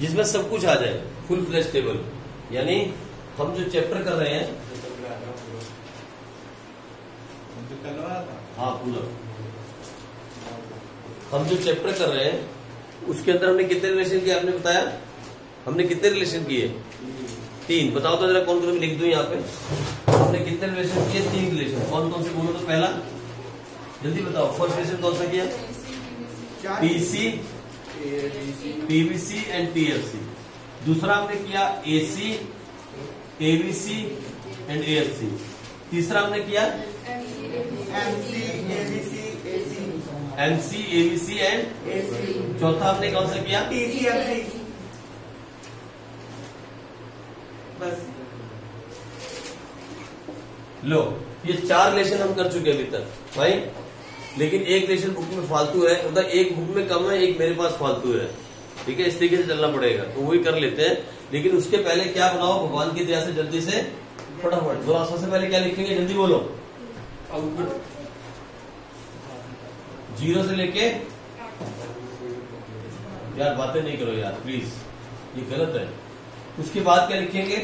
जिसमें सब कुछ आ जाए, फुल फ्लैश टेबल। यानी हम जो चैप्टर कर रहे हैं, हाँ पूरा, हम जो चैप्टर कर रहे हैं उसके अंदर हमने कितने रिलेशन किए आपने बताया? हमने कितने रिलेशन किए? 3। बताओ तो जरा, कौन कौन लिख दूं यहाँ पे। हमने कितने रिलेशन किए? 3 रिलेशन। कौन कौन से बोलो तो? पहला जल्दी बताओ, फर्स्ट रिलेशन कौन सा किया? PC, PVC and TFC. दूसरा हमने किया एसी, एबीसी एंड एएफसी। तीसरा हमने किया एमसी, एबीसी एंड एसी। चौथा हमने कौन सा किया? टीसीएमसी। बस लो, ये 4 रिलेशन हम कर चुके हैं अभी तक भाई। लेकिन एक रिलेशन बुक में फालतू है, मतलब एक बुक में कम है, एक मेरे पास फालतू है। ठीक है, इस तरीके से चलना पड़ेगा, तो वही कर लेते हैं। लेकिन उसके पहले क्या बनाओ, भगवान की दया से जल्दी से फटाफट। दो सबसे पहले क्या लिखेंगे, जल्दी बोलो। आउटपुट 0 से लेके, यार बातें नहीं करो यार प्लीज, ये गलत है। उसके बाद क्या लिखेंगे?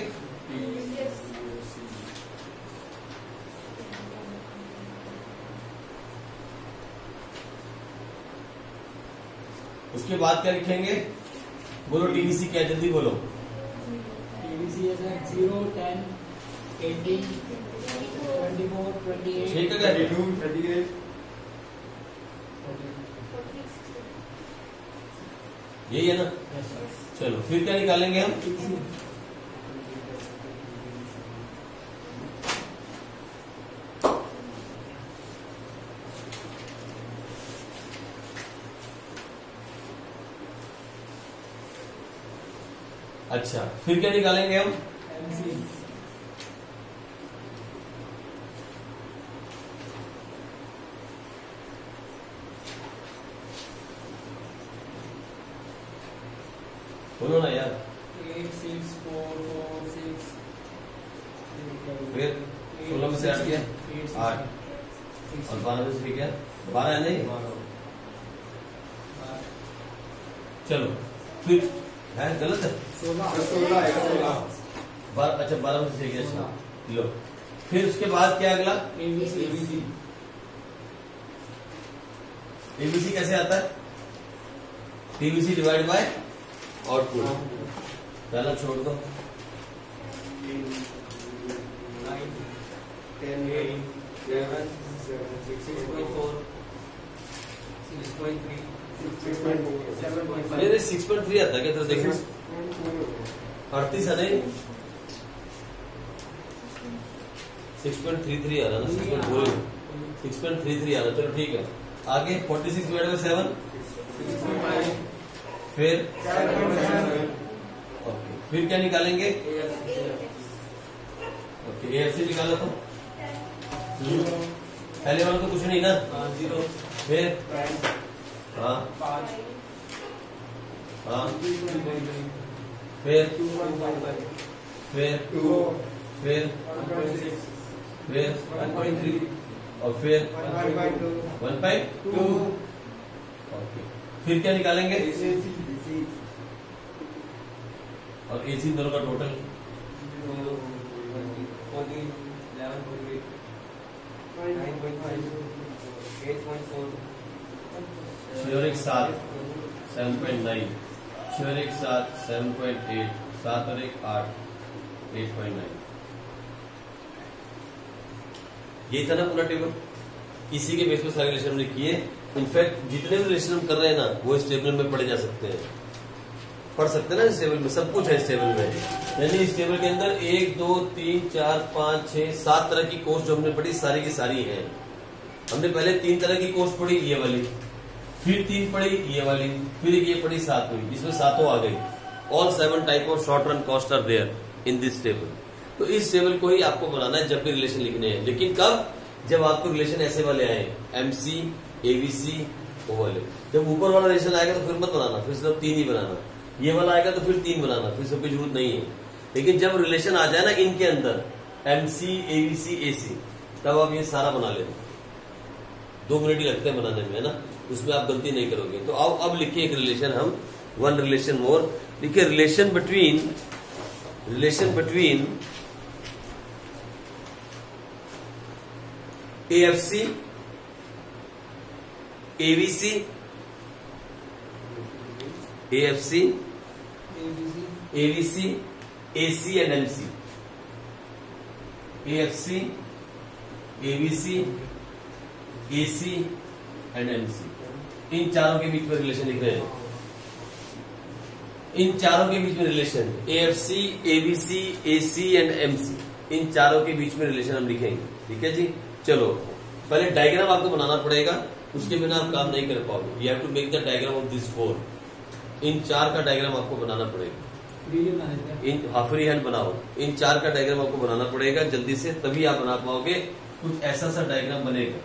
उसके बाद क्या लिखेंगे? बोलो टीवीसी क्या है, जल्दी बोलो। टीवीसी है 0, 10, 18, 24, 28, ठीक है क्या? 32, 38। यही है ना? चलो फिर क्या निकालेंगे हम? अच्छा, फिर क्या निकालेंगे हम? एमसी। बोलो ना यार। 8, 6, 4, 4, 6। फिर 16 में से 8 किया, 8 और 12 में से क्या? 12 है नहीं? चलो फिर है, गलत है? 16 आएगा, 16। 12, अच्छा 12 में से क्या? लो फिर उसके बाद क्या अगला? एबीसी। एबीसी कैसे आता है? TVC divide by output. पहला छोड़ दो। 9, 10, 8, 7, 6.4, 6.3, 6.4, मेरे 6.3 आता है क्या? तो देखो 38 है नहीं, 6.33 आ रहा ना, 6.4, 6.33 आ रहा। चलो ठीक है, आगे 46 डिवाइड बाय 7, 6.5, फिर 7.7, ओके, फिर क्या निकालेंगे? ओके, एएफसी निकालो तो। पहले वाला तो कुछ नहीं ना? 0, फिर 10, हाँ 5, हाँ 2.5, फिर 2.5, फिर 2, फिर 1.6, फिर 1.3, और फिर 1.2, 1/2। ओके, फिर क्या निकालेंगे? AC, और एसी दोनों का टोटल 14, 11.8, 9.5, 8.4, शेयर एक 7, 7.9, शेयर एक 7, 7.8, 7 और एक 8, 8.9। ये था ना पूरा टेबल। इसी के बेस पे सारे रिलेशन हमने किए। इनफैक्ट जितने भी रिलेशन हम कर रहे हैं ना, वो इस टेबल में पढ़े जा सकते हैं, पढ़ सकते हैं ना। इस टेबल में सब कुछ है, इस टेबल में। यानी इस टेबल के अंदर 1, 2, 3, 4, 5, 6, 7 तरह की कोर्स जो हमने पढ़ी, सारी की सारी है। हमने पहले 3 तरह की कोर्स पढ़ी, ये वाली, फिर 3 पढ़ी ये वाली, फिर ये पढ़ी 7वीं, इसमें 7 आ गई। All 7 type of short run cost are there in this table. तो इस टेबल को ही आपको बनाना है जब भी रिलेशन लिखने हैं। लेकिन कब? जब आपको रिलेशन ऐसे वाले आए, एमसी, एबीसी, वो वाले। जब ऊपर वाला रिलेशन आएगा तो फिर मत बनाना, फिर सिर्फ 3 ही बनाना। ये वाला आएगा तो फिर 3 बनाना, फिर सबकी जरूरत नहीं है। लेकिन जब रिलेशन आ जाए ना इनके अंदर, एमसी, एबीसी, एसी, तब आप ये सारा बना लेना। 2 मिनट ही लगते हैं बनाने में, है ना, उसमें आप गलती नहीं करोगे। तो अब लिखिए एक रिलेशन हम वन रिलेशन मोर। देखिए relation between AFC, AVC, AFC, AVC, AC and MC। AFC, AVC, AC and MC, इन चारों के बीच में रिलेशन लिख रहे हैं। इन चारों के बीच में relation AFC, AVC, AC and MC, इन चारों के बीच में रिलेशन हम लिखेंगे। ठीक है जी। चलो पहले डायग्राम आपको बनाना पड़ेगा, उसके बिना आप काम नहीं कर पाओगे। You have to make the diagram of this 4। इन 4 का डायग्राम आपको बनाना पड़ेगा। इन फ्री हैंड बनाओ। इन 4 का डायग्राम आपको बनाना पड़ेगा जल्दी से, तभी आप बना पाओगे। कुछ ऐसा सा डायग्राम बनेगा।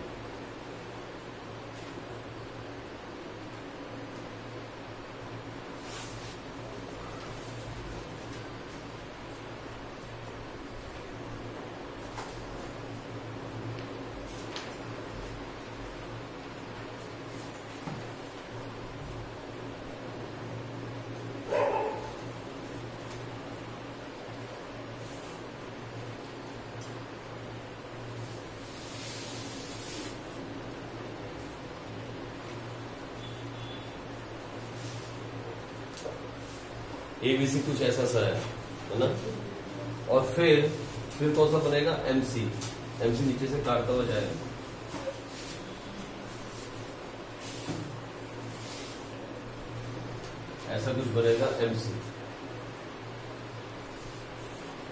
ABC कुछ ऐसा सा है ना। और फिर कौन सा बनेगा MC। MC नीचे से काटता हुआ जाएगा। ऐसा कुछ बनेगा MC।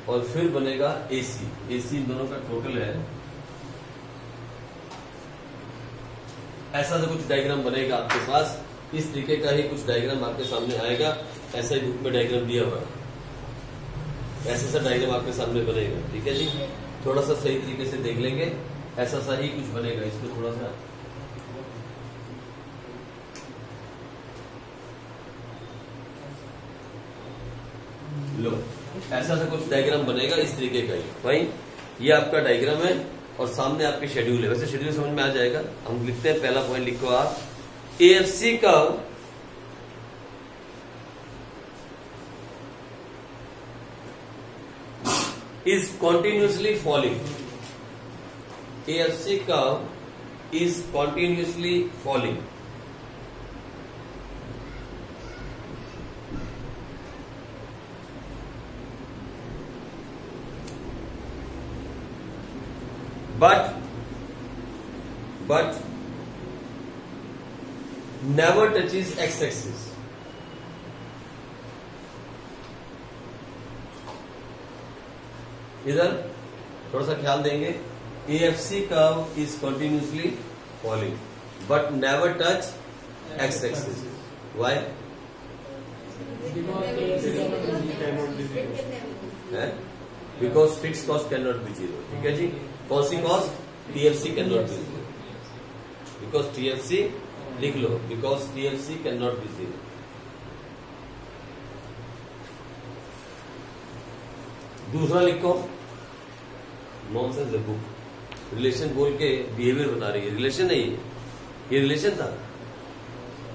और फिर बनेगा AC। AC इन दोनों का टोटल है। ऐसा सा कुछ डायग्राम बनेगा आपके पास। इस तरीके का ही कुछ डायग्राम आपके सामने आएगा। ऐसा ही बुक में डायग्राम दिया हुआ है। ऐसा सा डायग्राम आपके सामने बनेगा। ठीक है जी। थोड़ा सा सही तरीके से देख लेंगे, ऐसा सा ही कुछ बनेगा। इसको थोड़ा सा लो, ऐसा सा कुछ डायग्राम बनेगा इस तरीके का ही। फाइन, ये आपका डायग्राम है और सामने आपके शेड्यूल है। वैसे शेड्यूल समझ में आ जाएगा। हम लिखते हैं, पहला पॉइंट लिखो आप। AFC curve is continuously falling. AFC curve is continuously falling. But never touches x-axis. इधर थोड़ा सा ख्याल देंगे। AFC curve is continuously falling but never touch X axis. Why? Because fix cost can not be zero. ठीक है जी। कौन सी cost? TFC can not be zero. Because TFC लिख लो, because TFC can not be zero. दूसरा लिखो, nonsense है बुक। रिलेशन बोल के बिहेवियर बता रही है। रिलेशन नहीं है ये रिलेशन था।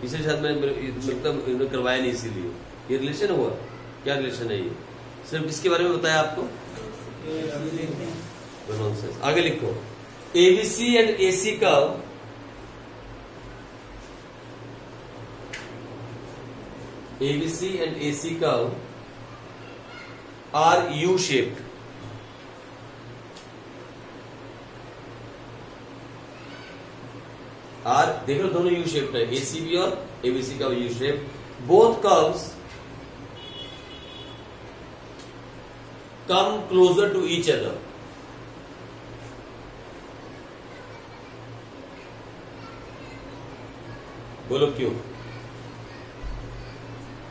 इसे शायद मैं मतलब करवाया नहीं, इसीलिए ये रिलेशन हुआ। क्या रिलेशन है ये? सिर्फ इसके बारे में बताया आपको। नॉनसेंस। आगे लिखो, ABC and AC curve ABC and AC curve are U-shaped. देख लो दोनों U shaped है, ACB और ABC का U shaped. Both curves come closer to each other. बोलो क्यों?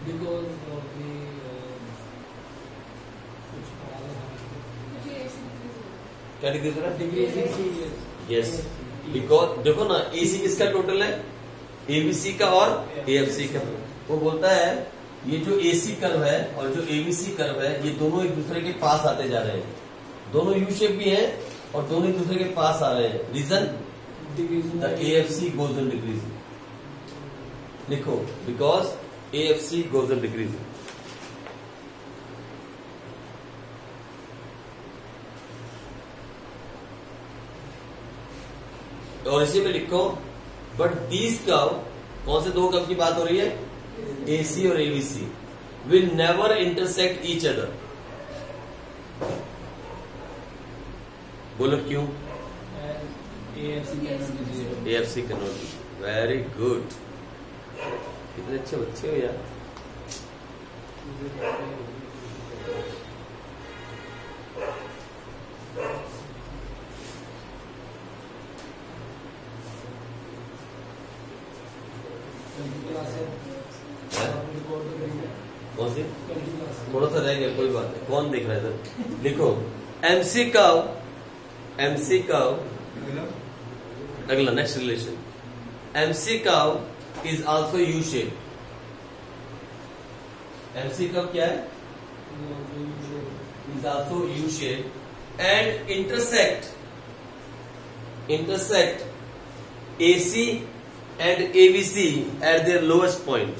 Because of the क्या डिग्री जरा? degree. यस, बिकॉज देखो ना, AC किसका टोटल है? ABC का और AFC का। वो बोलता है ये जो AC कर्व है और जो ABC कर्व है, ये दोनों एक दूसरे के पास आते जा रहे हैं। दोनों U शेप भी है और दोनों एक दूसरे के पास आ रहे हैं। Reason? The AFC goes in decreasing. लिखो, because AFC goes on decreasing. और इसी में लिखो बट दीज कर्व, कौन से दो कर्व की बात हो रही है? AC और ABC will never intersect each other. बोलो क्यों? AFC cannot be. Very good, कितने अच्छे बच्चे हो यार। कौन सी? थोड़ा सा रह गया, कोई बात नहीं। कौन देख रहा है इधर? लिखो MC कर्व, MC कर्व, अगला next relation, MC curve is also U shape. MC curve क्या है? Is also U shape and intersect AC and ABC eight there lowest point.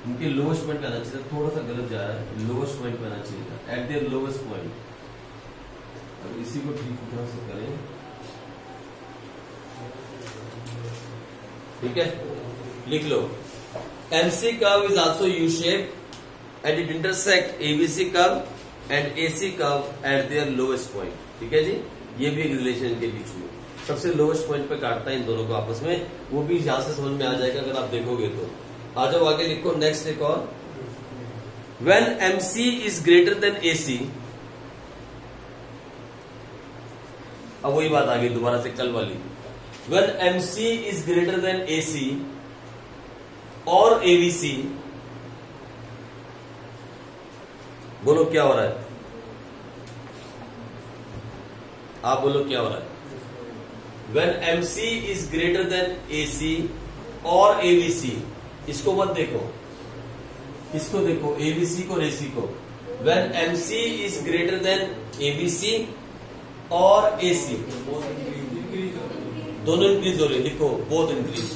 उनके लोएस्ट पॉइंट पे आना चाहिए, थोड़ा सा गलत जा रहा है, लोएस्ट पॉइंट पे आना चाहिए, एट देयर लोएस्ट पॉइंट। अब इसी को ठीक तरह से करें, ठीक है? लिख लो MC curve is also U shape and it intersect ABC curve and AC curve at there lowest point. ठीक है जी, ये भी एक रिलेशन के बीच में सबसे लोएस्ट पॉइंट पे काटता है इन दोनों को आपस में, वो भी यहां से समझ में आ जाएगा अगर आप देखोगे तो। आ जाओ आगे, लिखो नेक्स्ट एक और, when MC is greater than AC। अब वही बात आ गई दोबारा से कल वाली, when MC is greater than AC और ABC, बोलो क्या हो रहा है? आप बोलो क्या हो रहा है? when MC is greater than AC और ABC, इसको मत देखो, इसको देखो, ABC को और AC को। when MC is greater than ABC और AC, दोनों इंक्रीज हो रहे, लिखो both increase,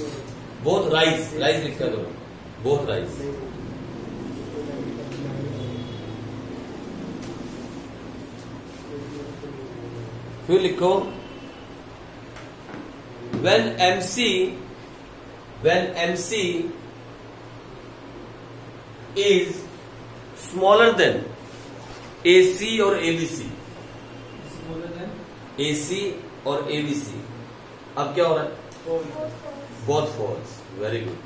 both rise, rise लिखा करो, बोथ राइज। फिर लिखो when MC is smaller than AC और ABC, AC और ABC, अब क्या हो रहा है? Both false. वेरी गुड,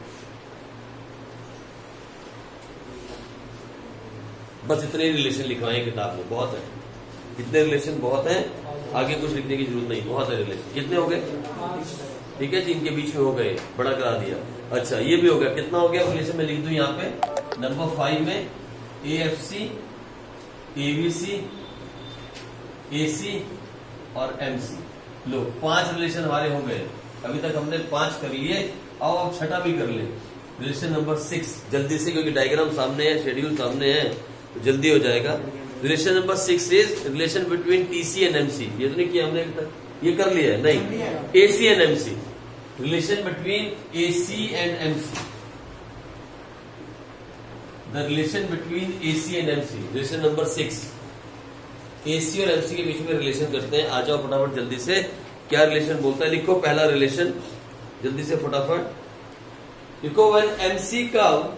बस इतने रिलेशन लिखवाए किताब में, बहुत है, इतने रिलेशन बहुत हैं, आगे कुछ लिखने की जरूरत नहीं, बहुत है रिलेशन। कितने हो गए? ठीक है जी, इनके बीच में हो गए, बड़ा करा दिया। अच्छा ये भी हो गया, कितना हो गया रिलेशन में लिख दूं यहाँ पे नंबर 5 में, AFC, ABC, AC और MC। लो 5 रिलेशन हमारे हो गए, अभी तक हमने 5 कर लिए, आओ अब छठा भी कर ले, रिलेशन नंबर 6 जल्दी से, क्योंकि डायग्राम सामने है, शेड्यूल सामने है, तो जल्दी हो जाएगा। Relation number 6 is relation between TC and MC। ये तो नहीं किया हमने अभी तक, ये कर लिया है? नहीं, AC and MC, relation between AC and MC, the relation between AC and MC, relation number 6। AC और MC के बीच में रिलेशन करते हैं, आ जाओ फटाफट जल्दी से, क्या रिलेशन बोलता है? लिखो पहला रिलेशन, जल्दी से फटाफट लिखो, when MC curve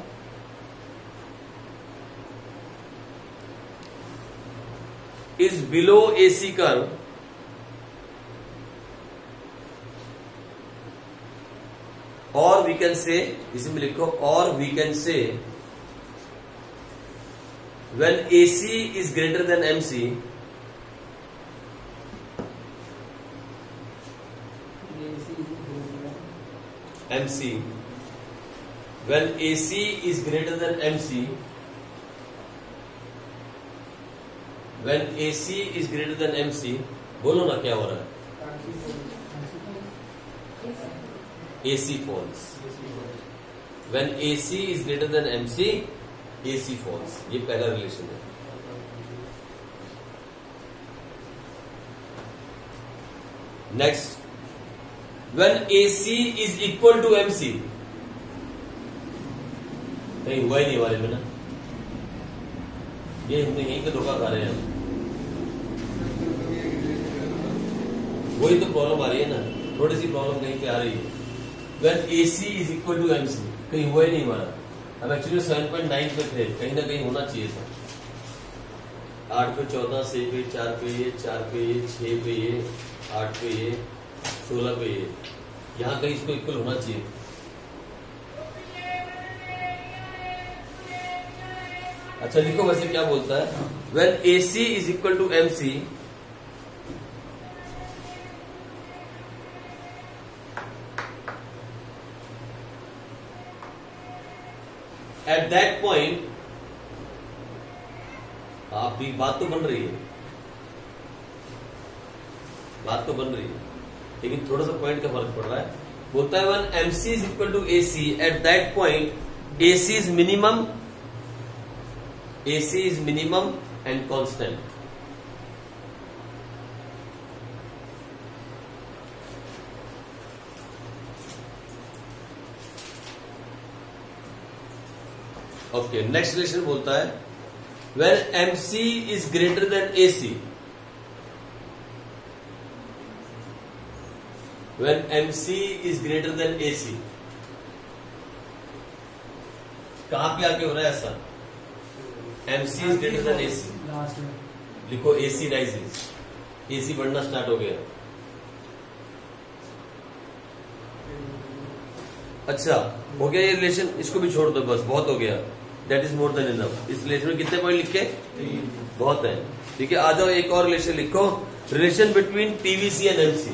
is below AC curve और वी कैन से, इसमें लिखो और we can say when AC is greater than MC, when AC is greater than MC, when AC is greater than MC, बोलो ना क्या हो रहा है? AC falls. When AC is greater than MC, AC falls. ये पहला relation है। Next, when AC is equal to MC, कहीं हुआ ही नहीं हमारे में ना, ये हमने यहीं पे धोखा खा रहे हैं हम। वही तो प्रॉब्लम आ रही है ना, थोड़ी सी प्रॉब्लम कहीं पे आ रही है। When AC is equal to MC, कहीं हुआ ही नहीं हमारा। अब एक्चुअली 7.9 पे थे, कहीं ना कहीं होना चाहिए था। 8 पे 14, 6 पे 4 पे ये, 4 पे ये, 6 पे ये, 8 पे ये, 16 पे ये, यहाँ कहीं इसको इक्वल होना चाहिए। अच्छा लिखो वैसे क्या बोलता है, when AC is equal to MC, at that point, आपकी बात तो बन रही है, बात तो बन रही है, लेकिन थोड़ा सा पॉइंट का फर्क पड़ रहा है। बोलता है when MC is equal to AC, at that point AC is minimum, AC is minimum and constant. Okay, next relation बोलता है when MC is greater than AC, when MC is greater than AC, कहां पे आके हो रहा है ऐसा? MC is greater than AC, last में लिखो AC rises, AC बढ़ना स्टार्ट हो गया। अच्छा हो गया ये रिलेशन, इसको भी छोड़ दो बस, बहुत हो गया, that is more than enough. इस रिलेशन में कितने पॉइंट लिखे? बहुत है। ठीक है, आ जाओ एक और रिलेशन लिखो, relation between TVC and MC।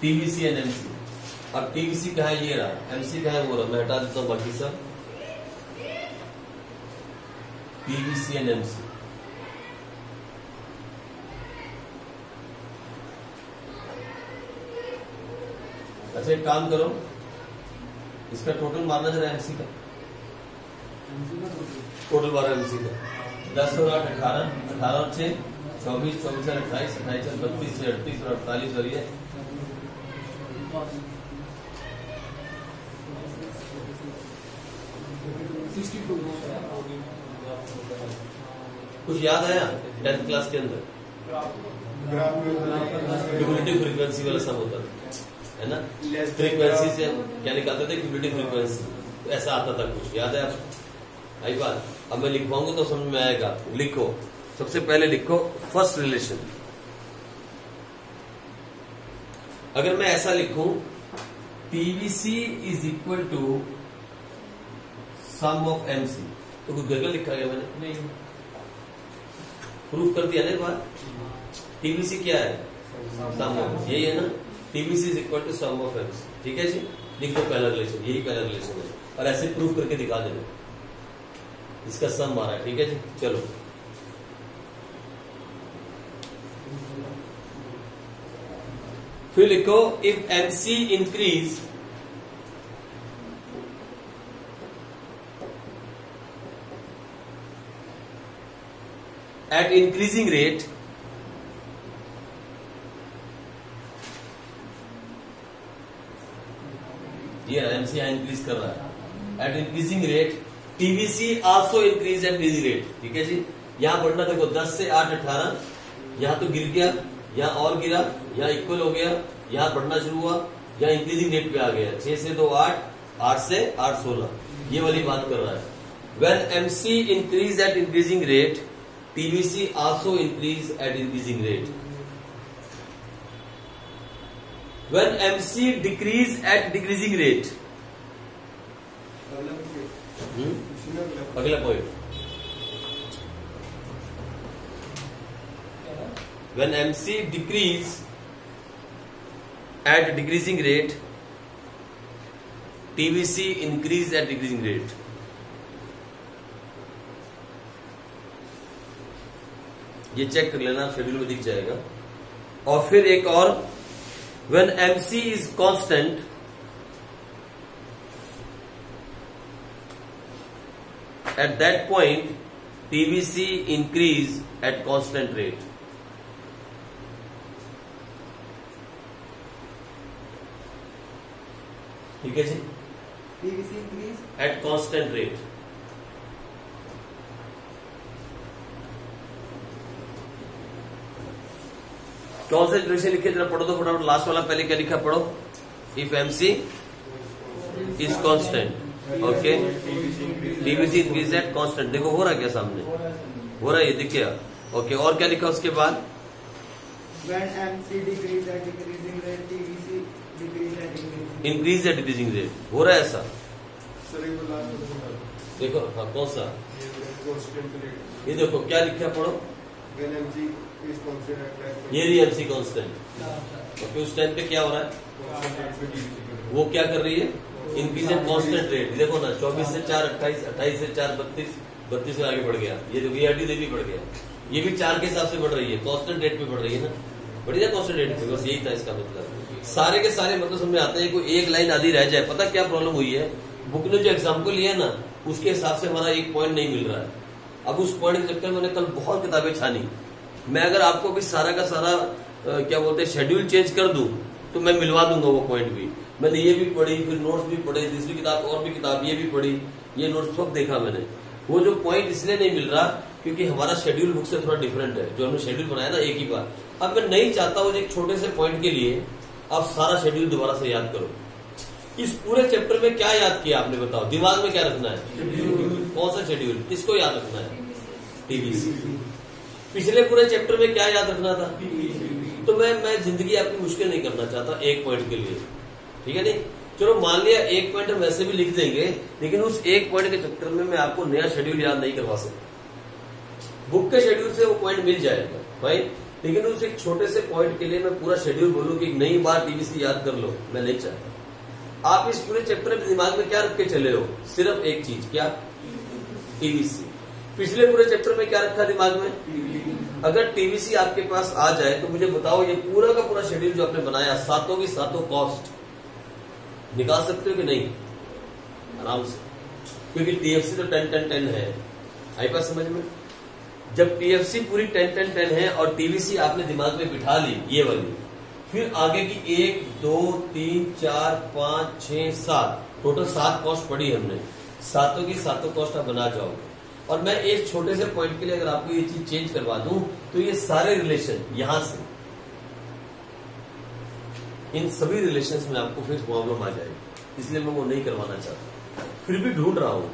TVC and MC, अब TVC कहा है, ये रहा, MC कहा है, वो रहा, मैं हटा देता हूं बाकी सब। TVC एंड MC, अच्छा एक काम करो, इसका टोटल मारना जरा MC का, टोटल मारा MC का, 10 और 8 18, 18 और 6 24, 24 और 28, 28 और 32, 38 और 48 और ये 62 कुछ याद आया 10th क्लास के अंदर? क्यूमुलेटिव फ्रीक्वेंसी वाला सब होता है ना, फ्रीक्वेंसी से क्या निकालते थे? क्यूमुलेटिव फ्रीक्वेंसी, ऐसा आता था कुछ, याद है आपको? आई बात, अब मैं लिखवाऊंगा तो समझ में आएगा। लिखो, सबसे पहले लिखो फर्स्ट रिलेशन। अगर मैं ऐसा लिखूं, TVC is equal to sum of MC, तो कुछ गलत लिखा गया मैंने? नहीं, प्रूफ कर दिया ना बात। TVC क्या है? सम ऑफ, यही है ना, TVC is equal to sum of MC। ठीक है जी, लिख दो पहला रिलेशन, यही पहला रिलेशन है, और ऐसे प्रूफ करके दिखा देना, इसका सम आ रहा है। ठीक है जी, चलो फिर लिखो, if MC increase at increasing rate, ये MC इंक्रीज कर रहा है, at increasing rate TVC also increase at increasing rate। ठीक है जी, यहां बढ़ना देखो 10 से 8 18, यहां तो गिर गया, यहां और गिरा, यहां इक्वल हो गया, यहां बढ़ना शुरू हुआ, यहां इंक्रीजिंग रेट पे आ गया, 6 से 2 8, 8 से 8 16, ये वाली बात कर रहा है। When MC increase at increasing rate, TVC also increase at increasing rate. When MC decrease at decreasing rate, अगला point, when MC decrease at decreasing rate, TVC increase at decreasing rate। ये चेक कर लेना, schedule में दिख जाएगा। और फिर एक और, when MC is constant, at that point TVC increase at constant rate। ठीक है जी, PVC increase at constant rate. कौन सा इक्वेशन लिखे जरा पढ़ो तो फटाफट, लास्ट वाला पहले क्या लिखा पढ़ो, if MC is constant, okay, PVC increase at constant. देखो हो रहा क्या सामने, हो रहा है ये दिख गया, ओके। और क्या लिखा उसके बाद, when MC decrease at decreasing rate, PVC decrease at increasing increase at decreasing rate, हो रहा है ऐसा। सर एक लास्ट वाला देखो हाँ कौन सा, कांस्टेंट रेट ये देखो क्या लिखा पढ़ो, when MC is constant at that ये रही MC कांस्टेंट, ओके। उस टाइम पे क्या हो रहा है, constant rate पे DVC कर रहे वो क्या कर रही है, इंक्रीज एट कांस्टेंट रेट। देखो ना 24 से 4 28, 28 से 4 32, 32 से आगे बढ़ गया, ये देखो ये AD भी बढ़ गया, ये भी 4 के हिसाब से बढ़ रही है, कांस्टेंट रेट पे बढ़ रही है ना, बढ़िया कांस्टेंट रेट पे। बस यही था इसका मतलब, सारे के सारे मतलब समझ में आते हैं। कोई एक लाइन आधी रह जाए, पता क्या प्रॉब्लम हुई है, बुक ने जो एग्जाम्पल लिया ना उसके हिसाब से हमारा एक पॉइंट नहीं मिल रहा है। अब उस पॉइंट के चक्कर में मैंने कल बहुत किताबें छानी, मैं अगर आपको भी सारा का सारा क्या बोलते हैं शेड्यूल चेंज कर दूं तो मैं मिलवा दूंगा वो पॉइंट भी। मैंने ये भी पढ़ी, फिर नोट्स भी पढ़े, दूसरी किताब और भी किताब ये भी पढ़ी, ये नोट्स सब देखा मैंने। वो जो पॉइंट इसलिए नहीं मिल रहा क्योंकि हमारा शेड्यूल बुक से थोड़ा डिफरेंट है, जो हमने शेड्यूल बनाया ना एक ही बार। अब मैं नहीं चाहता हूं एक छोटे से पॉइंट के लिए आप सारा शेड्यूल दोबारा से याद करो। इस पूरे चैप्टर में क्या याद किया आपने, बताओ, दिमाग में क्या रखना है, कौन सा शेड्यूल, किसको याद रखना है, TVC। पिछले पूरे चैप्टर में क्या याद रखना था, तो मैं जिंदगी आपकी मुश्किल नहीं करना चाहता एक पॉइंट के लिए, ठीक है नहीं। चलो मान लिया एक पॉइंट हम वैसे भी लिख देंगे, लेकिन उस एक पॉइंट के चक्कर में मैं आपको नया शेड्यूल याद नहीं करवा सकता। बुक के शेड्यूल से वो पॉइंट मिल जाएगा भाई, लेकिन उस एक छोटे से पॉइंट के लिए मैं पूरा शेड्यूल बोलूं कि नई बार TVC याद कर लो, मैं नहीं चाहता। आप इस पूरे चैप्टर में दिमाग में क्या रख के चले हो, सिर्फ एक चीज, क्या, TVC। पिछले पूरे चैप्टर में क्या रखा दिमाग में, अगर TVC आपके पास आ जाए तो मुझे बताओ ये पूरा का पूरा शेड्यूल जो आपने बनाया, सातों की सातों कॉस्ट निकाल सकते हो कि नहीं, आराम से, क्योंकि TFC तो 10-10-10 है। आई बात समझ में, जब TFC पूरी 10-10-10 है और TVC आपने दिमाग में बिठा ली ये वाली, फिर आगे की 1 2 3 4 5 6 7 टोटल 7 कॉस्ट पढ़ी हमने, सातों की सातों कॉस्ट आप बना जाओगे। और मैं एक छोटे से पॉइंट के लिए अगर आपको ये चीज चेंज करवा दूं तो ये सारे रिलेशन यहां से, इन सभी रिलेशंस में आपको फिर प्रॉब्लम आ जाएगी, इसलिए मैं वो नहीं करवाना चाहता। फिर भी ढूंढ रहा हूं,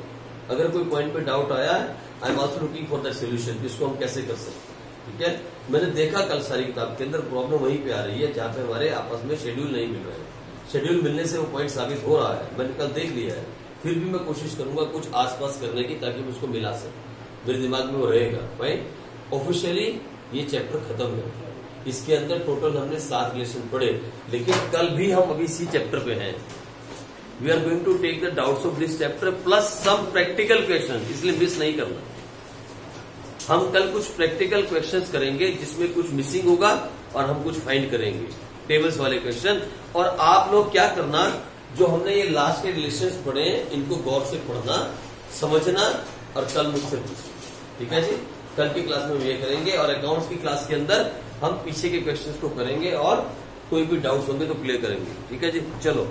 अगर कोई पॉइंट पे डाउट आया है, I am also looking for that solution, इसको हम कैसे कर सकते हैं, ठीक है। मैंने देखा कल सारी किताब के अंदर प्रॉब्लम वहीं पे आ रही है जहां पे हमारे आपस में शेड्यूल नहीं मिल रहा है। शेड्यूल मिलने से वो पॉइंट साबित हो रहा है, मैंने कल देख लिया है। फिर भी मैं कोशिश करूंगा कुछ आसपास करने की, ताकि मैं उसको मिला सकूं, मेरे दिमाग में वो रहेगा। फाइन, ऑफिशियली ये चैप्टर खत्म है, इसके अंदर टोटल हमने 7 रिलेशन पढ़े, लेकिन कल भी हम अभी इसी चैप्टर पे हैं। We are going to take the doubts of this chapter plus some practical question, इसलिए मिस नहीं करना। हम कल कुछ प्रैक्टिकल क्वेश्चंस करेंगे जिसमें कुछ मिसिंग होगा और हम कुछ फाइंड करेंगे, टेबल्स वाले क्वेश्चन। और आप लोग क्या करना, जो हमने ये लास्ट के रिलेशंस पढ़े हैं इनको गौर से पढ़ना, समझना और कल मुझसे पूछना, ठीक है जी। कल की क्लास में हम ये करेंगे और अकाउंट्स की क्लास के अंदर हम पीछे के क्वेश्चंस को करेंगे और कोई भी डाउट्स होंगे तो क्लियर करेंगे, ठीक है जी। चलो